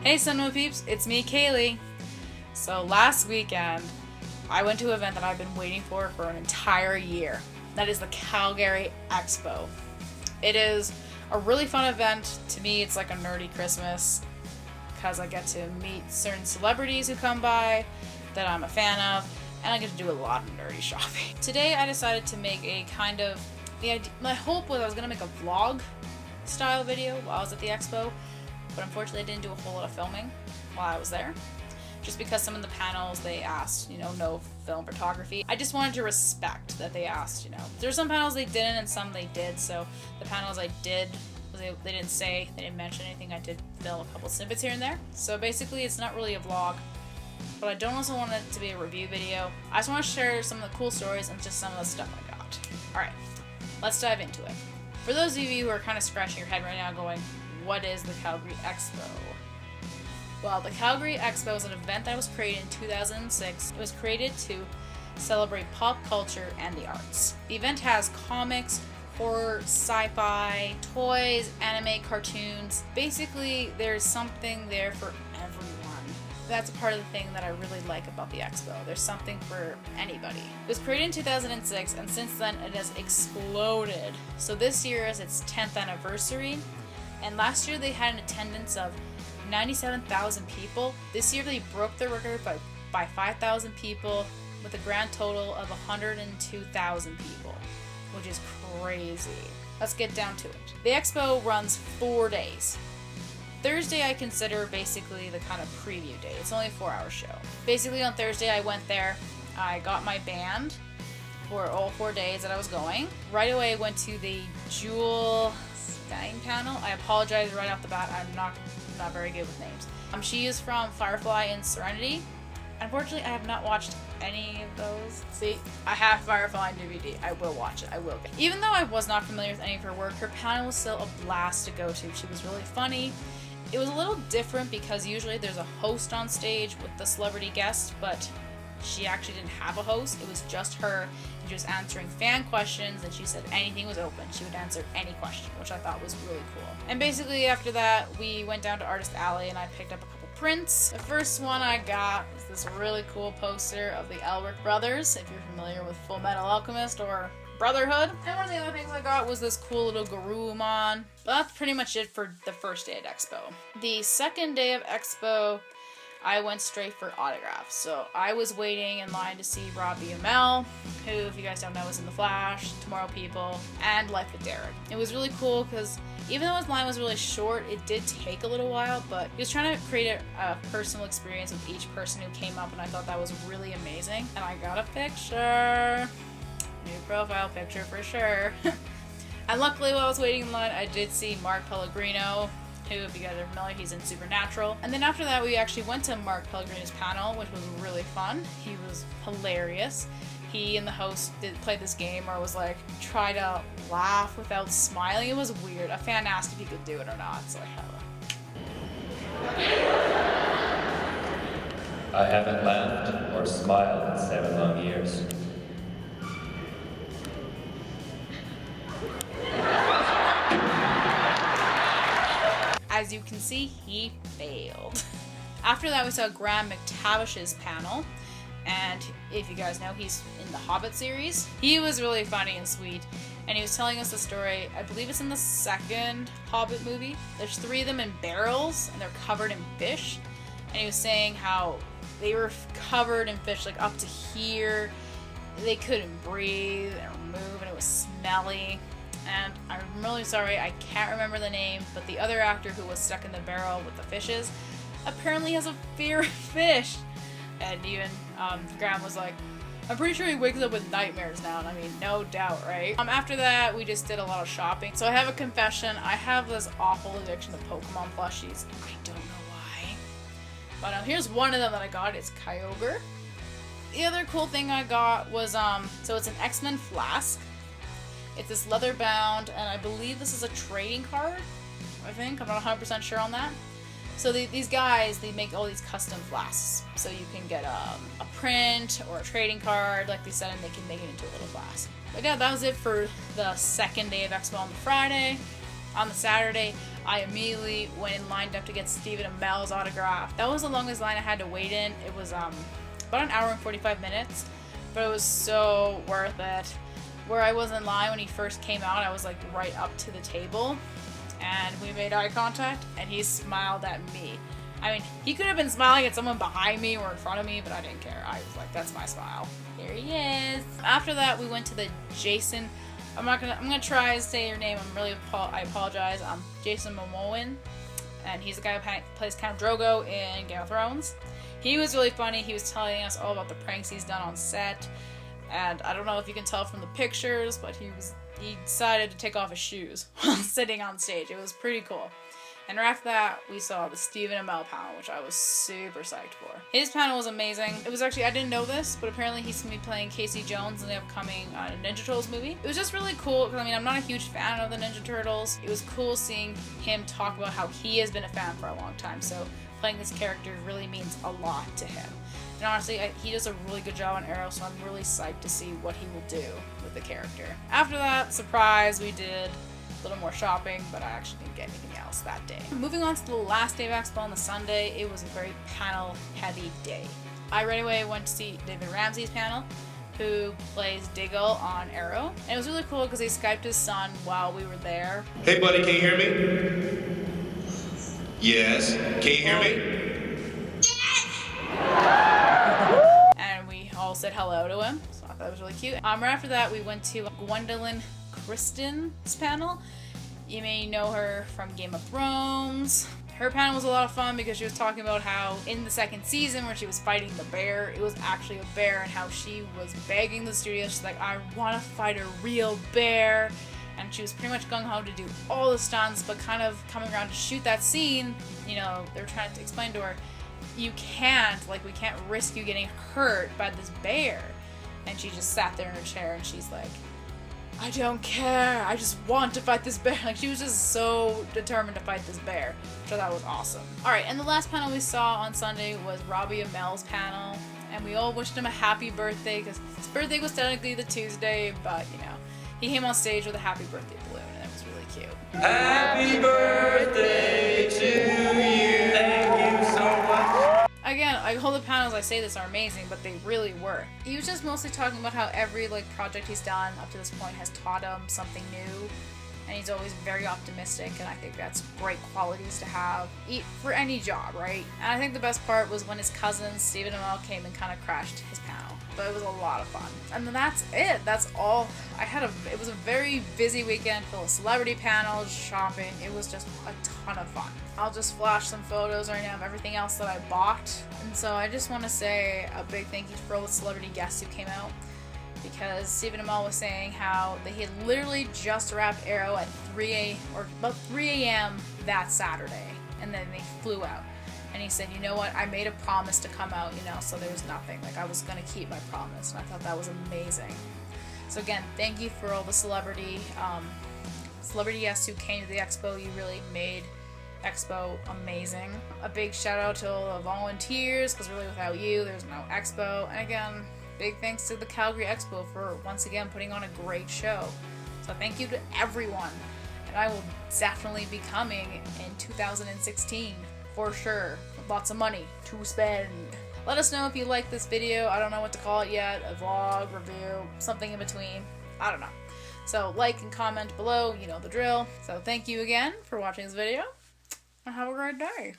Hey Cinema Peeps, it's me, Kaylee. So last weekend, I went to an event that I've been waiting for an entire year. That is the Calgary Expo. It is a really fun event. To me, it's like a nerdy Christmas because I get to meet certain celebrities who come by that I'm a fan of, and I get to do a lot of nerdy shopping. Today, I decided to make a kind of, my hope was I was going to make a vlog style video while I was at the expo, but unfortunately I didn't do a whole lot of filming while I was there. Just because some of the panels they asked, no film photography. I just wanted to respect that they asked, There's some panels they didn't and some they did, so the panels I did, they didn't mention anything. I did film a couple snippets here and there. So basically it's not really a vlog, but I don't also want it to be a review video. I just want to share some of the cool stories and just some of the stuff I got. Alright, let's dive into it. For those of you who are kind of scratching your head right now going, what is the Calgary Expo? Well, the Calgary Expo is an event that was created in 2006. It was created to celebrate pop culture and the arts. The event has comics, horror, sci-fi, toys, anime, cartoons. Basically, there's something there for everyone. That's a part of the thing that I really like about the expo. There's something for anybody. It was created in 2006, and since then it has exploded. So this year is its 10th anniversary, and last year they had an attendance of 97,000 people. This year they broke the record by 5,000 people with a grand total of 102,000 people, which is crazy. Let's get down to it. The expo runs 4 days. Thursday I consider basically the kind of preview day. It's only a 4-hour show. Basically on Thursday I went there, I got my band for all 4 days that I was going. Right away I went to the Jewel Stein panel. I apologize right off the bat, I'm not very good with names. She is from Firefly and Serenity. Unfortunately, I have not watched any of those. See, I have Firefly on DVD. I will watch it. I will. Even though I was not familiar with any of her work, her panel was still a blast to go to. She was really funny. It was a little different because usually there's a host on stage with the celebrity guest, but she actually didn't have a host. It was just her, and she was answering fan questions, and she said anything was open. She would answer any question, which I thought was really cool. And basically after that, we went down to Artist Alley, and I picked up a couple prints. The first one I got was this really cool poster of the Elric brothers, if you're familiar with Full Metal Alchemist or Brotherhood. And one of the other things I got was this cool little Garurumon. But that's pretty much it for the first day at Expo. The second day of Expo, I went straight for autographs. So I was waiting in line to see Robbie Amell, who, if you guys don't know, is in The Flash, Tomorrow People, and Life with Derek. It was really cool because even though his line was really short, it did take a little while, but he was trying to create a personal experience with each person who came up, and I thought that was really amazing. And I got a picture. New profile picture for sure. And luckily while I was waiting in line, I did see Mark Pellegrino, who, if you guys are familiar, he's in Supernatural. And then after that, we actually went to Mark Pellegrino's panel, which was really fun. He was hilarious. He and the host played this game where it was like, try to laugh without smiling. It was weird. A fan asked if he could do it or not, so I haven't laughed or smiled in 7 long years. As you can see, he failed. After that, we saw Graham McTavish's panel, and if you guys know, he's in the Hobbit series. He was really funny and sweet, and he was telling us the story, I believe it's in the second Hobbit movie. There's 3 of them in barrels, and they're covered in fish, and he was saying how they were covered in fish, like up to here. They couldn't breathe or move, and it was smelly. And I'm really sorry, I can't remember the name, but the other actor who was stuck in the barrel with the fishes apparently has a fear of fish. And even Graham was like, I'm pretty sure he wakes up with nightmares now, and I mean, no doubt, right? After that, we just did a lot of shopping. So I have a confession, I have this awful addiction to Pokemon plushies. I don't know why. But here's one of them that I got, it's Kyogre. The other cool thing I got was, so it's an X-Men flask. It's this leather bound, and I believe this is a trading card, I think. I'm not 100% sure on that. So these guys, they make all these custom flasks. So you can get a print or a trading card, like they said, and they can make it into a little flask. But yeah, that was it for the second day of Expo on the Friday. On the Saturday, I immediately went and lined up to get Stephen Amell's autograph. That was the longest line I had to wait in. It was about an hour and 45 minutes, but it was so worth it. Where I was in line when he first came out, I was like right up to the table, and we made eye contact, and he smiled at me. I mean, he could have been smiling at someone behind me or in front of me, but I didn't care. I was like, that's my smile. There he is. After that, we went to the Jason. I'm gonna try to say your name. I apologize. Jason Momoa, and he's the guy who plays Count Drogo in Game of Thrones. He was really funny. He was telling us all about the pranks he's done on set, and I don't know if you can tell from the pictures, but he decided to take off his shoes while sitting on stage. It was pretty cool. And right after that, we saw the Stephen Amell panel, which I was super psyched for. His panel was amazing. It was actually, I didn't know this, but apparently he's going to be playing Casey Jones in the upcoming Ninja Turtles movie. It was just really cool, because I mean, I'm not a huge fan of the Ninja Turtles. It was cool seeing him talk about how he has been a fan for a long time, so playing this character really means a lot to him. And honestly, he does a really good job on Arrow, so I'm really psyched to see what he will do with the character. After that, surprise, we did a little more shopping, but I actually didn't get anything else that day. Moving on to the last day of Expo on the Sunday, it was a very panel-heavy day. I right away went to see David Ramsey's panel, who plays Diggle on Arrow. And it was really cool because he Skyped his son while we were there. Hey buddy, can you hear me? Yes. Can you hear me? And we all said hello to him, so I thought it was really cute. Right after that, we went to Gwendolyn Christen's panel. You may know her from Game of Thrones. Her panel was a lot of fun because she was talking about how in the second season where she was fighting the bear, it was actually a bear, and how she was begging the studio. She's like, I want to fight a real bear. And she was pretty much gung-ho to do all the stunts, but kind of coming around to shoot that scene, you know, they're trying to explain to her, we can't risk you getting hurt by this bear. And she just sat there in her chair and she's like, I don't care, I just want to fight this bear. Like, she was just so determined to fight this bear, which I thought was awesome. Alright, and the last panel we saw on Sunday was Robbie Amell's panel, and we all wished him a happy birthday, because his birthday was technically the Tuesday, but, you know, he came on stage with a happy birthday balloon, and it was really cute. Happy birthday to you. Thank you so much. Again, all the panels I say this are amazing, but they really were. He was just mostly talking about how every project he's done up to this point has taught him something new, and he's always very optimistic, and I think that's great qualities to have for any job, right? And I think the best part was when his cousin Stephen Amell came and kind of crashed his panel, but it was a lot of fun. And then that's it. That's all I had. It was a very busy weekend full of celebrity panels, shopping. It was just a ton of fun. I'll just flash some photos right now of everything else that I bought. And so I just want to say a big thank you for all the celebrity guests who came out, because Stephen Amell was saying how he had literally just wrapped Arrow at about 3 a.m. that Saturday, and then they flew out. And he said, you know what, I made a promise to come out, you know, so there's nothing. Like, I was going to keep my promise, and I thought that was amazing. So again, thank you for all the celebrity guests who came to the Expo. You really made Expo amazing. A big shout out to all the volunteers, because really without you, there's no Expo. And again, big thanks to the Calgary Expo for once again putting on a great show. So thank you to everyone. And I will definitely be coming in 2016 for sure. With lots of money to spend. Let us know if you like this video. I don't know what to call it yet. A vlog, review, something in between. I don't know. So like and comment below. You know the drill. So thank you again for watching this video. And have a great day.